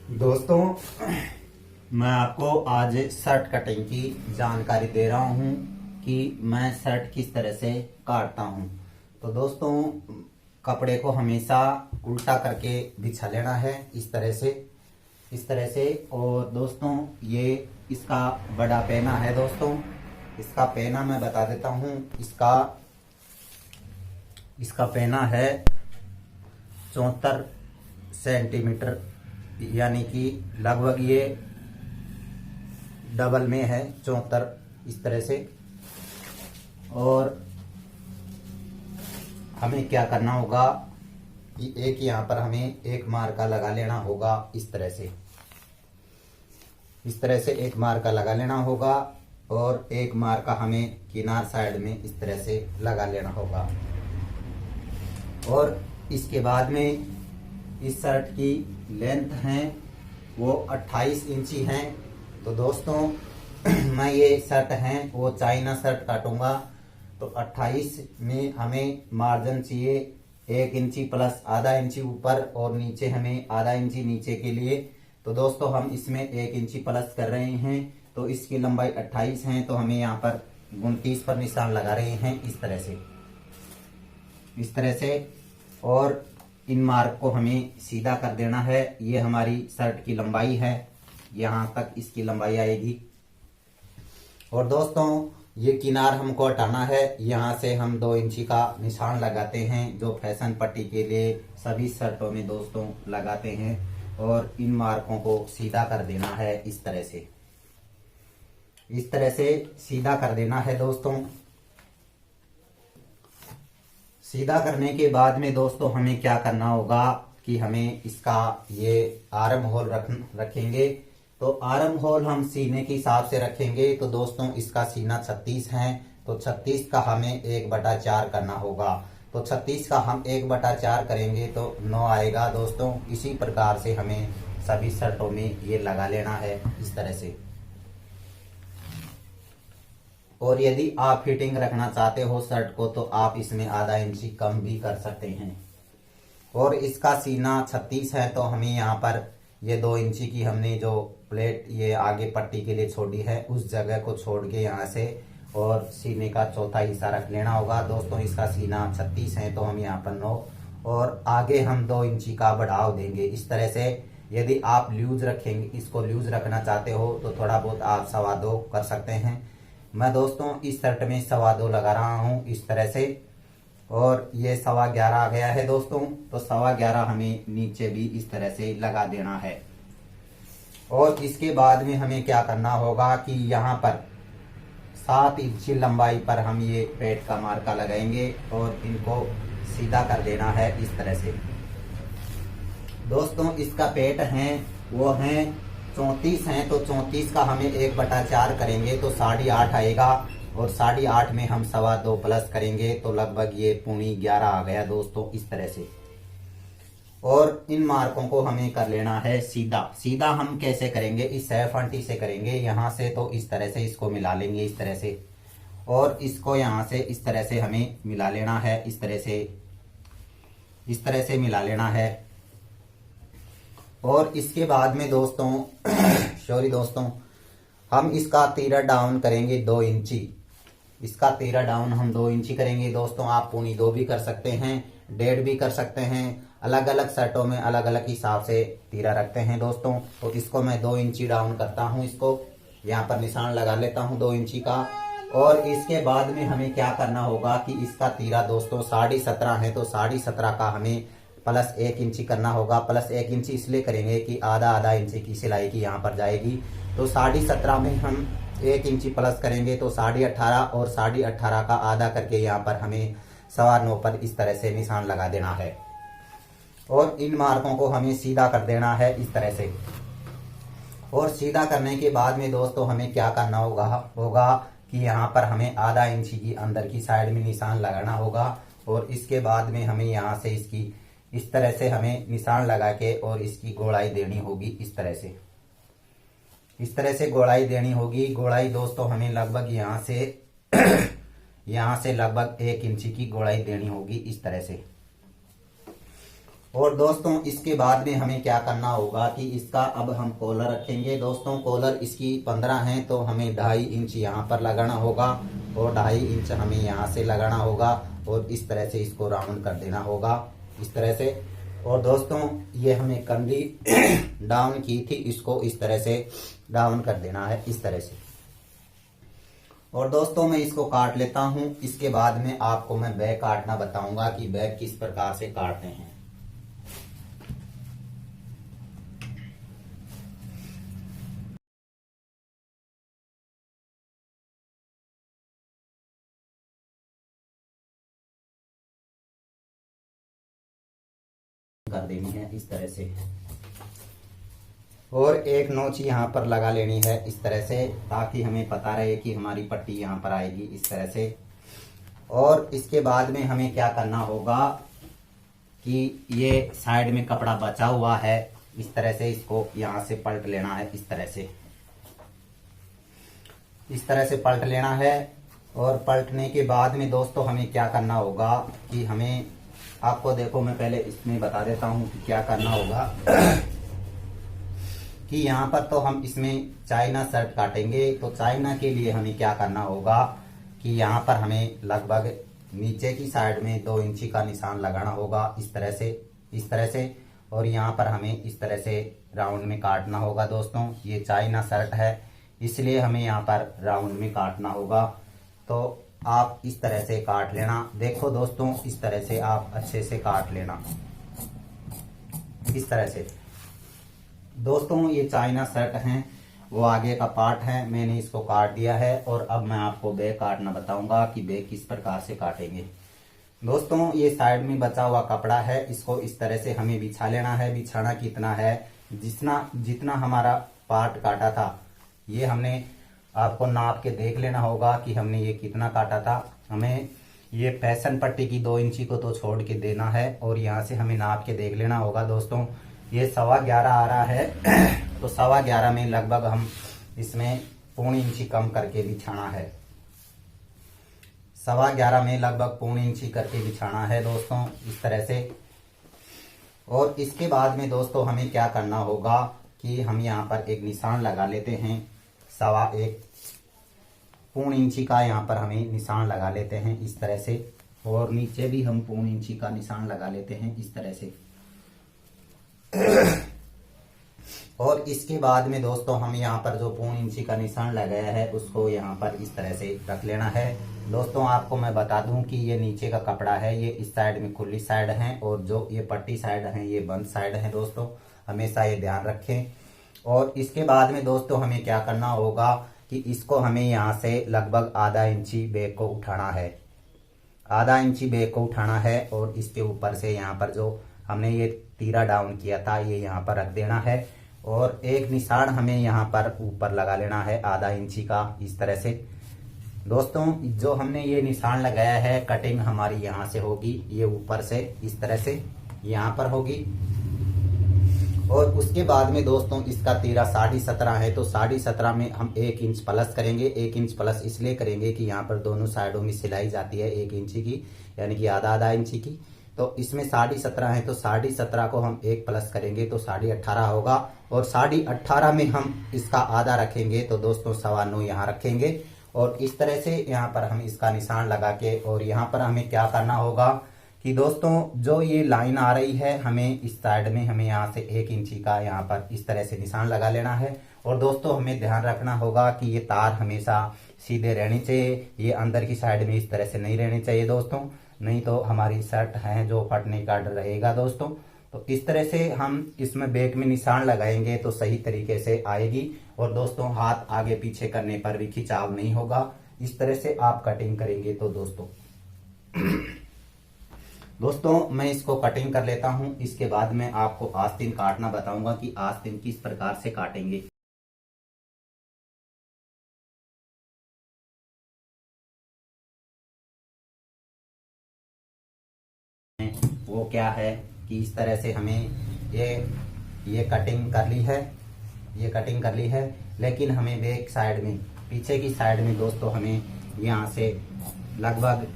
दोस्तों, मैं आपको आज शर्ट कटिंग की जानकारी दे रहा हूं कि मैं शर्ट किस तरह से काटता हूं। तो दोस्तों, कपड़े को हमेशा उल्टा करके बिछा लेना है इस तरह से। और दोस्तों, ये इसका बड़ा पैना है। दोस्तों, इसका पैना मैं बता देता हूं। इसका पैना है 74 सेंटीमीटर, यानी कि लगभग ये डबल में है 74 इस तरह से। और हमें क्या करना होगा कि एक यहाँ पर हमें एक मार्का लगा लेना होगा इस तरह से एक मार्का लगा लेना होगा। और एक मार्का हमें किनार साइड में इस तरह से लगा लेना होगा। और इसके बाद में इस शर्ट की लेंथ है वो 28 इंची है। तो दोस्तों, मैं ये शर्ट है वो चाइना शर्ट काटूंगा। तो 28 में हमें मार्जिन चाहिए 1 इंची प्लस आधा इंची ऊपर और नीचे हमें आधा इंची नीचे के लिए। तो दोस्तों, हम इसमें 1 इंची प्लस कर रहे हैं। तो इसकी लंबाई 28 है, तो हमें यहाँ पर 29 पर निशान लगा रहे हैं इस तरह से। और इन मार्क को हमें सीधा कर देना है। ये हमारी शर्ट की लंबाई है, यहाँ तक इसकी लंबाई आएगी। और दोस्तों, ये किनार हमको हटाना है। यहाँ से हम 2 इंची का निशान लगाते हैं, जो फैशन पट्टी के लिए सभी शर्टों में दोस्तों लगाते हैं। और इन मार्कों को सीधा कर देना है इस तरह से सीधा कर देना है दोस्तों। सीधा करने के बाद में दोस्तों हमें क्या करना होगा कि हमें इसका ये आर्म होल रखेंगे। तो आर्म होल हम सीने के हिसाब से रखेंगे। तो दोस्तों, इसका सीना 36 है, तो 36 का हमें 1/4 करना होगा। तो 36 का हम 1/4 करेंगे तो 9 आएगा दोस्तों। इसी प्रकार से हमें सभी शर्टों में ये लगा लेना है इस तरह से। और यदि आप फिटिंग रखना चाहते हो शर्ट को, तो आप इसमें आधा इंची कम भी कर सकते हैं। और इसका सीना 36 है, तो हमें यहाँ पर ये 2 इंची की हमने जो प्लेट ये आगे पट्टी के लिए छोड़ी है, उस जगह को छोड़ के यहाँ से और सीने का चौथा हिस्सा रख लेना होगा। दोस्तों, इसका सीना 36 है, तो हम यहाँ पर 9 और आगे हम 2 इंची का बढ़ाव देंगे इस तरह से। यदि आप लूज रखेंगे, इसको लूज रखना चाहते हो, तो थोड़ा बहुत आप 2.25 कर सकते हैं। मैं दोस्तों इस शर्ट में 2.25 लगा रहा हूँ इस तरह से। और ये 11.25 आ गया है दोस्तों। तो 11.25 हमें नीचे भी इस तरह से लगा देना है। और इसके बाद में हमें क्या करना होगा कि यहाँ पर 7 इंची लंबाई पर हम ये पेट का मार्का लगाएंगे और इनको सीधा कर देना है इस तरह से। दोस्तों, इसका पेट है वो है 34 है, तो 34 का हमें 1/4 करेंगे तो 8.5 आएगा। और 8.5 में हम 2.25 प्लस करेंगे तो लगभग ये 11.5 आ गया दोस्तों इस तरह से। और इन मार्कों को हमें कर लेना है सीधा हम कैसे करेंगे, इस सैफांटी से करेंगे। यहाँ से तो इस तरह से इसको मिला लेंगे इस तरह से। और इसको यहाँ से इस तरह से हमें मिला लेना है इस तरह से मिला लेना है। और इसके बाद में दोस्तों सॉरी दोस्तों, हम इसका तीरा डाउन करेंगे 2 इंची। इसका तीरा डाउन हम 2 इंची करेंगे दोस्तों। आप 2.25 भी कर सकते हैं, 1.5 भी कर सकते हैं। अलग अलग शर्टों में अलग अलग हिसाब से तीरा रखते हैं दोस्तों। तो इसको मैं 2 इंची डाउन करता हूँ। इसको यहाँ पर निशान लगा लेता हूँ 2 इंची का। और इसके बाद में हमें क्या करना होगा कि इसका तीरा दोस्तों 17.5 है, तो 17.5 का हमें प्लस 1 इंची करना होगा। प्लस 1 इंची इसलिए करेंगे कि आधा इंची की सिलाई की यहाँ पर जाएगी। तो 17.5 में हम 1 इंची प्लस करेंगे तो 18.5 और 18.5 का आधा करके यहाँ पर हमें 9.25 पर इस तरह से निशान लगा देना है। और इन मार्कों को हमें सीधा कर देना है इस तरह से। और सीधा करने के बाद में दोस्तों हमें क्या करना होगा कि यहाँ पर हमें आधा इंची की अंदर की साइड में निशान लगाना होगा। और इसके बाद में हमें यहाँ से इसकी इस तरह से हमें निशान लगा के और इसकी गोलाई देनी होगी इस तरह से गोलाई देनी होगी। गोलाई दोस्तों हमें लगभग यहाँ से लगभग 1 इंची की गोलाई देनी होगी इस तरह से। और दोस्तों इसके बाद में हमें क्या करना होगा कि इसका अब हम कॉलर रखेंगे। दोस्तों कॉलर इसकी 15 है तो हमें 2.5 इंच यहाँ पर लगाना होगा और 2.5 इंच हमें यहाँ से लगाना होगा और इस तरह से इसको राउंड कर देना होगा इस तरह से। और दोस्तों ये हमें कंधी डाउन की थी, इसको इस तरह से डाउन कर देना है इस तरह से। और दोस्तों मैं इसको काट लेता हूं। इसके बाद में आपको मैं बैक काटना बताऊंगा कि बैक किस प्रकार से काटते हैं। कर देनी है इस तरह से और एक नोच यहाँ पर लगा लेनी है इस तरह से, ताकि हमें पता रहे कि हमारी पट्टी यहाँ पर आएगी इस तरह से। और इसके बाद में हमें क्या करना होगा कि ये साइड में कपड़ा बचा हुआ है इस तरह से, इसको यहाँ से पलट लेना है इस तरह से, इस तरह से पलट लेना है। और पलटने के बाद में दोस्तों हमें क्या करना होगा कि हमें, आपको देखो मैं पहले इसमें बता देता हूं कि क्या करना होगा कि यहाँ पर तो हम इसमें चाइना शर्ट काटेंगे। तो चाइना के लिए हमें क्या करना होगा कि यहाँ पर हमें लगभग नीचे की साइड में 2 इंची का निशान लगाना होगा इस तरह से, इस तरह से। और यहाँ पर हमें इस तरह से राउंड में काटना होगा। दोस्तों ये चाइना शर्ट है इसलिए हमें यहाँ पर राउंड में काटना होगा। तो आप इस तरह से काट लेना। देखो दोस्तों इस तरह से आप अच्छे से काट लेना इस तरह से। दोस्तों ये चाइना शर्ट है, वो आगे का पार्ट है, मैंने इसको काट दिया है। और अब मैं आपको बैक काटना बताऊंगा कि बैक किस प्रकार से काटेंगे। दोस्तों ये साइड में बचा हुआ कपड़ा है, इसको इस तरह से हमें बिछा लेना है। बिछाना कितना है, जितना हमारा पार्ट काटा था ये हमने आपको नाप के देख लेना होगा कि हमने ये कितना काटा था। हमें ये फैशन पट्टी की 2 इंची को तो छोड़ के देना है और यहाँ से हमें नाप के देख लेना होगा। दोस्तों ये 11.25 आ रहा है तो 11.25 में लगभग हम इसमें 0.25 इंची कम करके बिछाना है। 11.25 में लगभग 0.25 इंची करके बिछाना है दोस्तों इस तरह से। और इसके बाद में दोस्तों हमें क्या करना होगा कि हम यहाँ पर एक निशान लगा लेते हैं 1.25 इंची का। यहाँ पर हमें निशान लगा लेते हैं इस तरह से और नीचे भी हम 0.25 इंची का निशान लगा लेते हैं इस तरह से। और इसके बाद में दोस्तों हम यहाँ पर जो 0.25 इंची का निशान लगाया है उसको यहाँ पर इस तरह से रख लेना है। दोस्तों आपको मैं बता दूं कि ये नीचे का कपड़ा है, ये इस साइड में खुली साइड है और जो ये पट्टी साइड है ये बंद साइड है। दोस्तों हमेशा ये ध्यान रखें। और इसके बाद में दोस्तों हमें क्या करना होगा कि इसको हमें यहाँ से लगभग 1/2 इंची बैक को उठाना है, 1/2 इंची बैक को उठाना है। और इसके ऊपर से यहाँ पर जो हमने ये तीरा डाउन किया था ये यहाँ पर रख देना है और एक निशान हमें यहाँ पर ऊपर लगा लेना है 1/2 इंची का इस तरह से। दोस्तों जो हमने ये निशान लगाया है कटिंग हमारी यहाँ से होगी, ये ऊपर से इस तरह से यहाँ पर होगी। और उसके बाद में दोस्तों इसका तीरा 17.5 है तो 17.5 में हम 1 इंच प्लस करेंगे। 1 इंच प्लस इसलिए करेंगे कि यहाँ पर दोनों साइडों में सिलाई जाती है 1 इंची की, यानी कि आधा इंची की। तो इसमें 17.5 है तो 17.5 को हम 1 प्लस करेंगे तो 18.5 होगा। और 18.5 में हम इसका आधा रखेंगे तो दोस्तों 9.25 यहाँ रखेंगे। और इस तरह से यहाँ पर हम इसका निशान लगा के, और यहाँ पर हमें क्या करना होगा कि दोस्तों जो ये लाइन आ रही है हमें इस साइड में हमें यहाँ से 1 इंची का यहाँ पर इस तरह से निशान लगा लेना है। और दोस्तों हमें ध्यान रखना होगा कि ये तार हमेशा सीधे रहनी चाहिए, ये अंदर की साइड में इस तरह से नहीं रहनी चाहिए दोस्तों, नहीं तो हमारी शर्ट है जो फटने का डर रहेगा दोस्तों। तो इस तरह से हम इसमें बैक में निशान लगाएंगे तो सही तरीके से आएगी। और दोस्तों हाथ आगे पीछे करने पर भी खिंचाव नहीं होगा। इस तरह से आप कटिंग करेंगे तो दोस्तों मैं इसको कटिंग कर लेता हूं। इसके बाद मैं आपको आस्तीन काटना बताऊंगा कि आस्तीन किस प्रकार से काटेंगे। वो क्या है कि इस तरह से हमें ये कटिंग कर ली है, ये कटिंग कर ली है। लेकिन हमें बैक साइड में, पीछे की साइड में दोस्तों हमें यहाँ से लगभग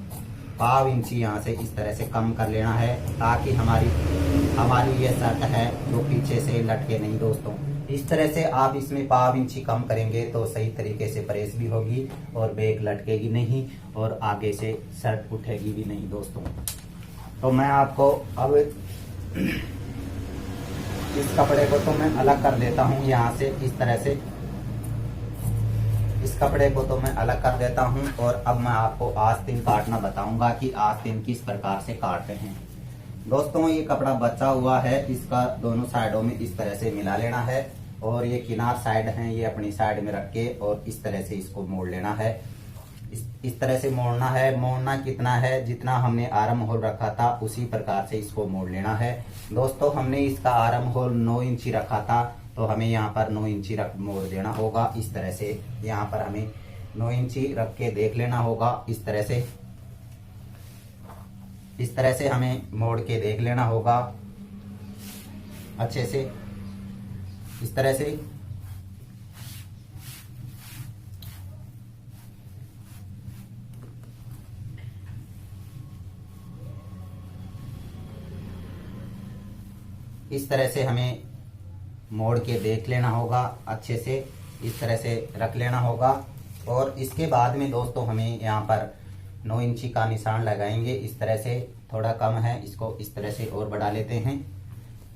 1/2 इंची यहाँ से इस तरह से कम कर लेना है, ताकि हमारी हमारी ये शर्ट है जो पीछे से लटके नहीं दोस्तों। इस तरह से आप इसमें 5 इंची कम करेंगे तो सही तरीके से प्रेस भी होगी और बैक लटकेगी नहीं और आगे से शर्ट उठेगी भी नहीं दोस्तों। तो मैं आपको अब इस कपड़े को तो मैं अलग कर देता हूँ यहाँ से, इस तरह से इस कपड़े को तो मैं अलग कर देता हूँ। और अब मैं आपको आस्तीन काटना बताऊंगा कि आस्तीन किस प्रकार से काटते हैं। दोस्तों ये कपड़ा बचा हुआ है, इसका दोनों साइडों में इस तरह से मिला लेना है और ये किनार साइड है ये अपनी साइड में रख के और इस तरह से इसको मोड़ लेना है। इस तरह से मोड़ना है। मोड़ना कितना है, जितना हमने आर्म होल रखा था उसी प्रकार से इसको मोड़ लेना है दोस्तों। हमने इसका आर्म होल 9 इंची रखा था तो हमें यहाँ पर 9 इंची रख मोड़ देना होगा। इस तरह से यहाँ पर हमें 9 इंची रख के देख लेना होगा। इस तरह से हमें मोड़ के देख लेना होगा अच्छे से, इस तरह से। इस तरह से हमें मोड़ के देख लेना होगा अच्छे से, इस तरह से रख लेना होगा। और इसके बाद में दोस्तों हमें यहाँ पर 9 इंची का निशान लगाएंगे। इस तरह से थोड़ा कम है, इसको इस तरह से और बढ़ा लेते हैं।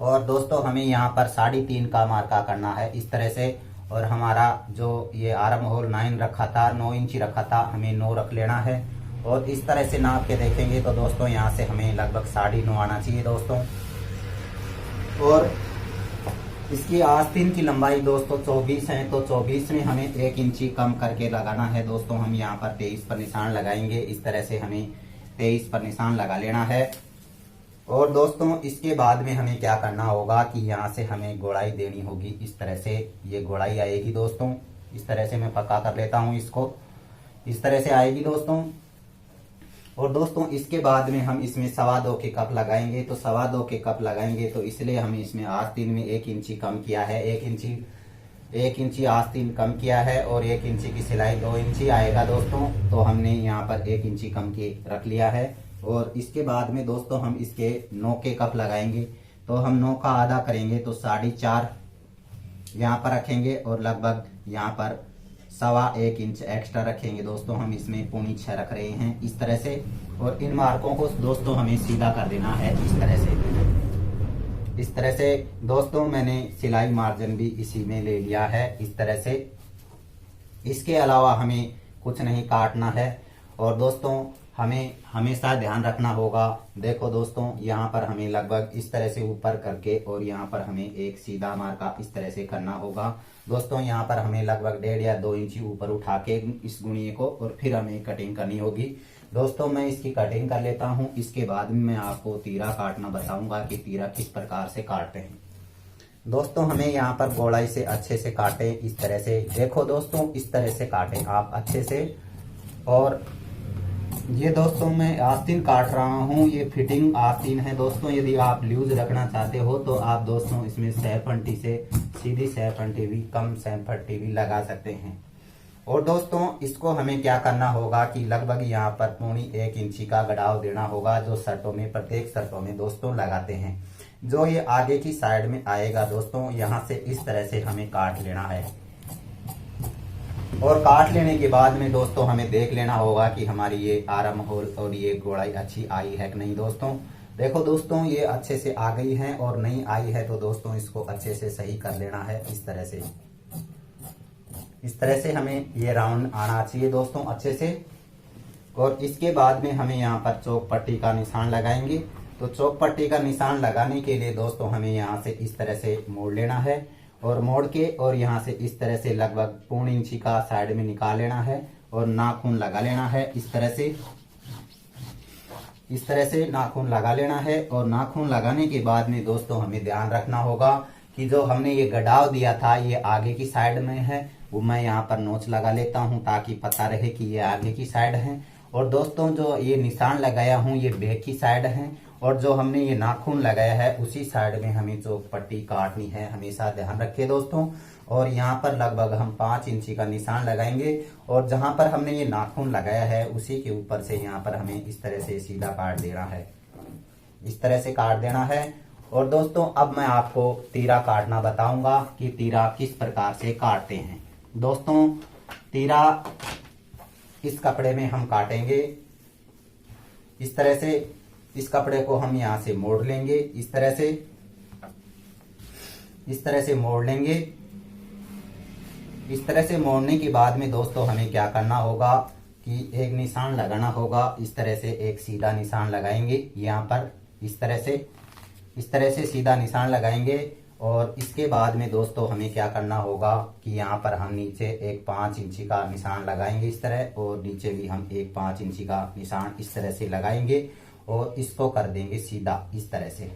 और दोस्तों हमें यहाँ पर 3.5 का मार्का करना है इस तरह से। और हमारा जो ये आर्म होल 9 रखा था, 9 इंची रखा था, हमें 9 रख लेना है। और इस तरह से नाप के देखेंगे तो दोस्तों यहाँ से हमें लगभग 9.5 आना चाहिए दोस्तों। और इसकी आस्तीन की लंबाई दोस्तों 24 है तो 24 में हमें 1 इंची कम करके लगाना है दोस्तों। हम यहाँ पर 23 पर निशान लगाएंगे। इस तरह से हमें 23 पर निशान लगा लेना है। और दोस्तों इसके बाद में हमें क्या करना होगा कि यहाँ से हमें गोलाई देनी होगी। इस तरह से ये गोलाई आएगी दोस्तों। इस तरह से मैं पक्का कर लेता हूँ इसको, इस तरह से आएगी दोस्तों। और दोस्तों इसके बाद में हम इसमें 2.25 के कप लगाएंगे। तो 2.25 के कप लगाएंगे तो इसलिए हमने इसमें आस्तीन में 1 इंची कम किया है। 1 इंची आस्तीन कम किया है और 1 इंची की सिलाई 2 इंची आएगा दोस्तों। तो हमने यहाँ पर 1 इंची कम के रख लिया है। और इसके बाद में दोस्तों हम इसके 9 के कप लगाएंगे। तो हम 9 का आधा करेंगे तो 4.5 यहाँ पर रखेंगे और लगभग यहाँ पर 1.25 इंच एक्स्ट्रा रखेंगे दोस्तों। हम इसमें 6.25 रख रहे हैं इस तरह से। और इन मार्कों को दोस्तों हमें सीधा कर देना है इस तरह से दोस्तों। मैंने सिलाई मार्जिन भी इसी में ले लिया है इस तरह से। इसके अलावा हमें कुछ नहीं काटना है। और दोस्तों हमें हमेशा ध्यान रखना होगा, देखो दोस्तों यहाँ पर हमें लगभग इस तरह से ऊपर करके और यहाँ पर हमें एक सीधा मार्का इस तरह से करना होगा दोस्तों। यहाँ पर हमें लगभग 1.5 या 2 इंची ऊपर उठा के इस गुणिये को और फिर हमें कटिंग करनी होगी दोस्तों। मैं इसकी कटिंग कर लेता हूँ। इसके बाद में मैं आपको तीरा काटना बताऊंगा कि तीरा किस प्रकार से काटते हैं दोस्तों। हमें यहाँ पर गोलाई से अच्छे से काटे इस तरह से। देखो दोस्तों इस तरह से काटे आप अच्छे से। और ये दोस्तों मैं आस्तीन काट रहा हूँ, ये फिटिंग आस्तीन है दोस्तों। यदि आप लूज रखना चाहते हो तो आप दोस्तों इसमें सैफ पट्टी से सीधी सैफ पट्टी भी कम सैफ पट्टी भी लगा सकते हैं। और दोस्तों इसको हमें क्या करना होगा कि लगभग यहाँ पर 1 इंची का गड़ाव देना होगा जो शर्टों में प्रत्येक शर्टों में दोस्तों लगाते हैं। जो ये आगे की साइड में आएगा दोस्तों, यहाँ से इस तरह से हमें काट लेना है। और काट लेने के बाद में दोस्तों हमें देख लेना होगा कि हमारी ये आर्म होल और ये गोलाई अच्छी आई है कि नहीं दोस्तों। देखो दोस्तों ये अच्छे से आ गई है और नहीं आई है तो दोस्तों इसको अच्छे से सही कर लेना है इस तरह से। इस तरह से हमें ये राउंड आना चाहिए दोस्तों अच्छे से। और इसके बाद में हमें यहाँ पर चौक पट्टी का निशान लगाएंगे। तो चौक पट्टी का निशान लगाने के लिए दोस्तों हमें यहाँ से इस तरह से मोड़ लेना है और मोड़ के और यहाँ से इस तरह से लगभग 1.25 इंची का साइड में निकाल लेना है और नाखून लगा लेना है इस तरह से नाखून लगा लेना है। और नाखून लगाने के बाद में दोस्तों हमें ध्यान रखना होगा कि जो हमने ये गड़ाव दिया था ये आगे की साइड में है, वो मैं यहाँ पर नोच लगा लेता हूँ ताकि पता रहे कि ये आगे की साइड है। और दोस्तों जो ये निशान लगाया हूँ ये बैक की साइड है और जो हमने ये नाखून लगाया है उसी साइड में हमें चौक पट्टी काटनी है, हमेशा ध्यान रखिए दोस्तों। और यहाँ पर लगभग हम 5 इंची का निशान लगाएंगे और जहां पर हमने ये नाखून लगाया है उसी के ऊपर से यहाँ पर हमें इस तरह से सीधा काट देना है, इस तरह से काट देना है। और दोस्तों अब मैं आपको तीरा काटना बताऊंगा कि तीरा किस प्रकार से काटते हैं। दोस्तों तीरा इस कपड़े में हम काटेंगे इस तरह से। इस कपड़े को हम यहां से मोड़ लेंगे इस तरह से मोड़ लेंगे। इस तरह से मोड़ने के बाद में दोस्तों हमें क्या करना होगा कि एक निशान लगाना होगा। इस तरह से एक सीधा निशान लगाएंगे यहाँ पर इस तरह से सीधा निशान लगाएंगे। और इसके बाद में दोस्तों हमें क्या करना होगा कि यहाँ पर हम नीचे एक 5 इंची का निशान लगाएंगे इस तरह, और नीचे भी हम एक 5 इंची का निशान इस तरह से लगाएंगे और इसको कर देंगे सीधा इस तरह से।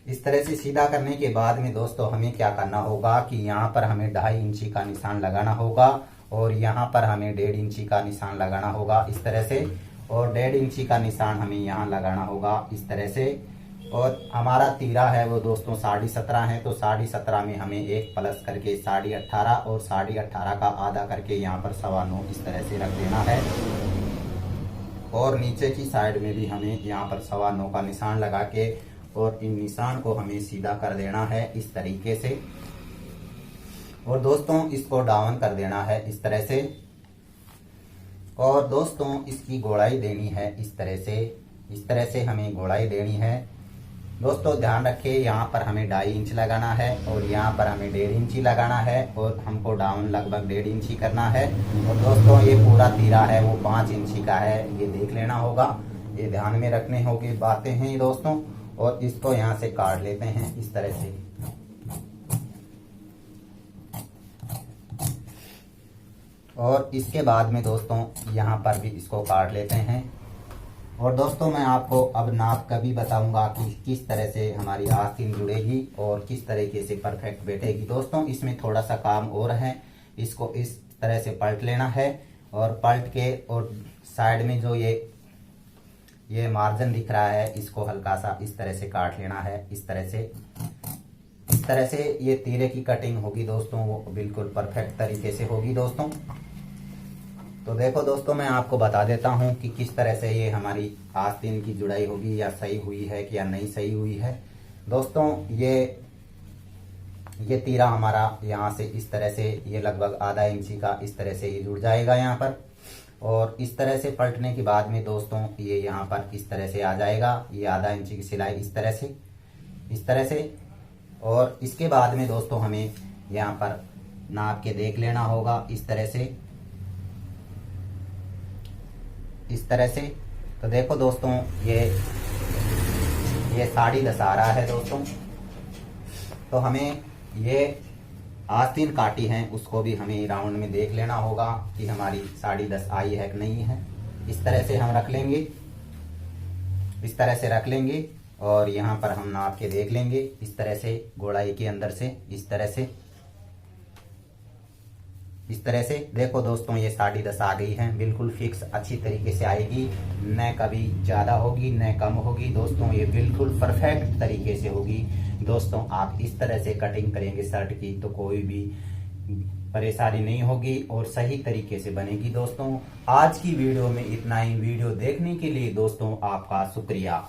इस तरह से सीधा करने के बाद में दोस्तों हमें क्या करना होगा कि यहाँ पर हमें 2.5 इंची का निशान लगाना होगा और यहाँ पर हमें 1.5 इंची का निशान लगाना होगा इस तरह से, और 1.5 इंची का निशान हमें यहाँ लगाना होगा इस तरह से। और हमारा तीरा है वो दोस्तों 17.5 है, तो 17.5 में हमें एक प्लस करके 18.5 और 18.5 का आधा करके यहाँ पर 9.25 इस तरह से रख देना है। और नीचे की साइड में भी हमें यहाँ पर 9.25 का निशान लगा के और इन निशान को हमें सीधा कर देना है इस तरीके से। और दोस्तों इसको डाउन कर देना है इस तरह से। और दोस्तों इसकी गोलाई देनी है इस तरह से हमें गोलाई देनी है। दोस्तों ध्यान रखें यहाँ पर हमें 2.5 इंच लगाना है और यहाँ पर हमें 1.5 इंची लगाना है और हमको डाउन लगभग 1.5 इंची करना है। और दोस्तों ये पूरा तीरा है वो 5 इंची का है, ये देख लेना होगा, ये ध्यान में रखने होगी बातें हैं दोस्तों। और इसको यहाँ से काट लेते हैं इस तरह से। और इसके बाद में दोस्तों यहाँ पर भी इसको काट लेते हैं। और दोस्तों मैं आपको अब नाप का भी बताऊंगा कि किस तरह से हमारी आस्तीन जुड़ेगी और किस तरीके से परफेक्ट बैठेगी। दोस्तों इसमें थोड़ा सा काम और है, इसको इस तरह से पलट लेना है और पलट के और साइड में जो ये मार्जिन दिख रहा है इसको हल्का सा इस तरह से काट लेना है इस तरह से ये तीरे की कटिंग होगी दोस्तों, वो बिल्कुल परफेक्ट तरीके से होगी दोस्तों। तो देखो दोस्तों मैं आपको बता देता हूं कि किस तरह से ये हमारी आस्तीन की जुड़ाई होगी, या सही हुई है कि या नहीं सही हुई है। दोस्तों ये तीरा हमारा यहाँ से इस तरह से ये लगभग आधा इंची का इस तरह से ये जुड़ जाएगा यहाँ पर। और इस तरह से पलटने के बाद में दोस्तों ये यहाँ पर इस तरह से आ जाएगा, ये आधा इंची की सिलाई इस तरह से। और इसके बाद में दोस्तों हमें यहाँ पर नाप के देख लेना होगा इस तरह से। तो देखो दोस्तों ये 10.5 आ रहा है दोस्तों। तो हमें ये आस्तीन काटी है उसको भी हमें राउंड में देख लेना होगा कि हमारी 10.5 आई है कि नहीं है। इस तरह से हम रख लेंगे, इस तरह से रख लेंगे और यहाँ पर हम नाप के देख लेंगे इस तरह से, गोलाई के अंदर से इस तरह से। देखो दोस्तों ये 10.5 आ गई है, बिल्कुल फिक्स अच्छी तरीके से आएगी, न कभी ज्यादा होगी न कम होगी दोस्तों, ये बिल्कुल परफेक्ट तरीके से होगी दोस्तों। आप इस तरह से कटिंग करेंगे शर्ट की तो कोई भी परेशानी नहीं होगी और सही तरीके से बनेगी दोस्तों। आज की वीडियो में इतना ही। वीडियो देखने के लिए दोस्तों आपका शुक्रिया।